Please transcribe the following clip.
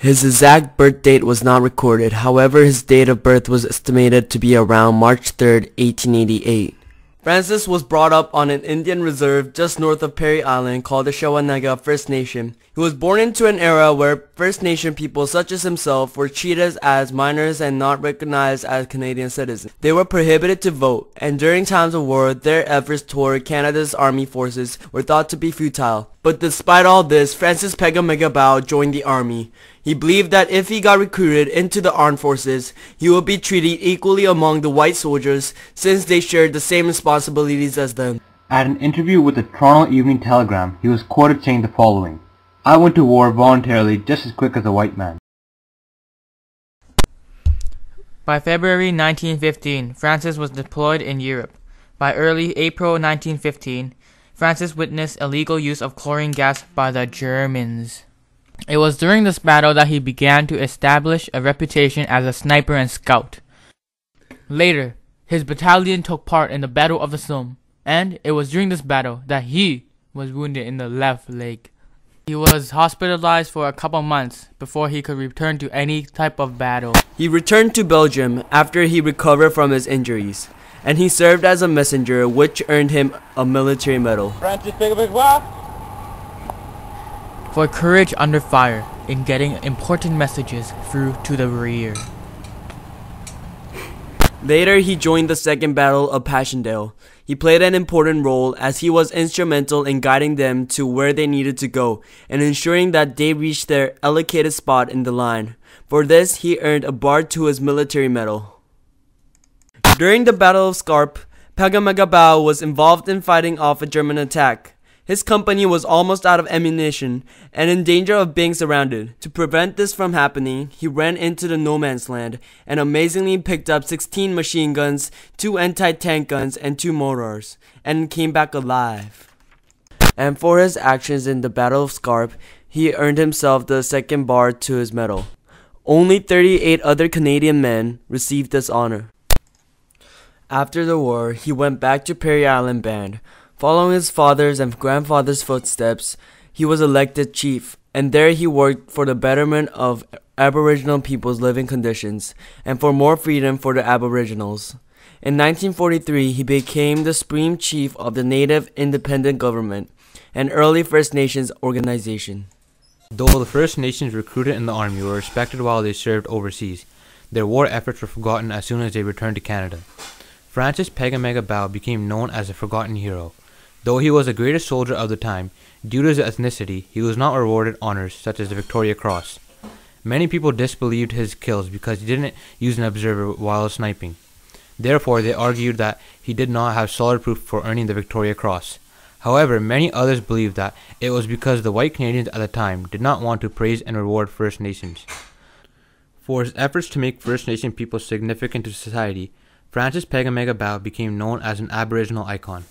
His exact birth date was not recorded, however his date of birth was estimated to be around March 3rd, 1888. Francis was brought up on an Indian reserve just north of Perry Island called the Shawanaga First Nation. He was born into an era where First Nation people such as himself were treated as minors and not recognized as Canadian citizens. They were prohibited to vote, and during times of war, their efforts toward Canada's army forces were thought to be futile. But despite all this, Francis Pegahmagabow joined the army. He believed that if he got recruited into the armed forces, he would be treated equally among the white soldiers since they shared the same responsibilities as them. At an interview with the Toronto Evening Telegram, he was quoted saying the following, "I went to war voluntarily just as quick as a white man." By February 1915, Francis was deployed in Europe. By early April 1915, Francis witnessed illegal use of chlorine gas by the Germans. It was during this battle that he began to establish a reputation as a sniper and scout. Later, his battalion took part in the Battle of the Somme, and it was during this battle that he was wounded in the left leg. He was hospitalized for a couple months before he could return to any type of battle. He returned to Belgium after he recovered from his injuries, and he served as a messenger, which earned him a military medal. For courage under fire in getting important messages through to the rear. Later, he joined the Second Battle of Passchendaele. He played an important role as he was instrumental in guiding them to where they needed to go and ensuring that they reached their allocated spot in the line. For this, he earned a bar to his military medal. During the Battle of Scarpe, Pegahmagabow was involved in fighting off a German attack. His company was almost out of ammunition and in danger of being surrounded. To prevent this from happening, he ran into the no man's land and amazingly picked up 16 machine guns, 2 anti-tank guns, and 2 mortars, and came back alive. And for his actions in the Battle of Scarpe, he earned himself the second bar to his medal. Only 38 other Canadian men received this honor. After the war, he went back to Perry Island Band. Following his father's and grandfather's footsteps, he was elected chief, and there he worked for the betterment of Aboriginal people's living conditions and for more freedom for the Aboriginals. In 1943, he became the Supreme Chief of the Native Independent Government, an early First Nations organization. Though the First Nations recruited in the army were respected while they served overseas, their war efforts were forgotten as soon as they returned to Canada. Francis Pegahmagabow became known as a forgotten hero. Though he was the greatest soldier of the time, due to his ethnicity, he was not awarded honors such as the Victoria Cross. Many people disbelieved his kills because he didn't use an observer while sniping. Therefore, they argued that he did not have solid proof for earning the Victoria Cross. However, many others believed that it was because the white Canadians at the time did not want to praise and reward First Nations. For his efforts to make First Nation people significant to society, Francis Pegahmagabow became known as an Aboriginal icon.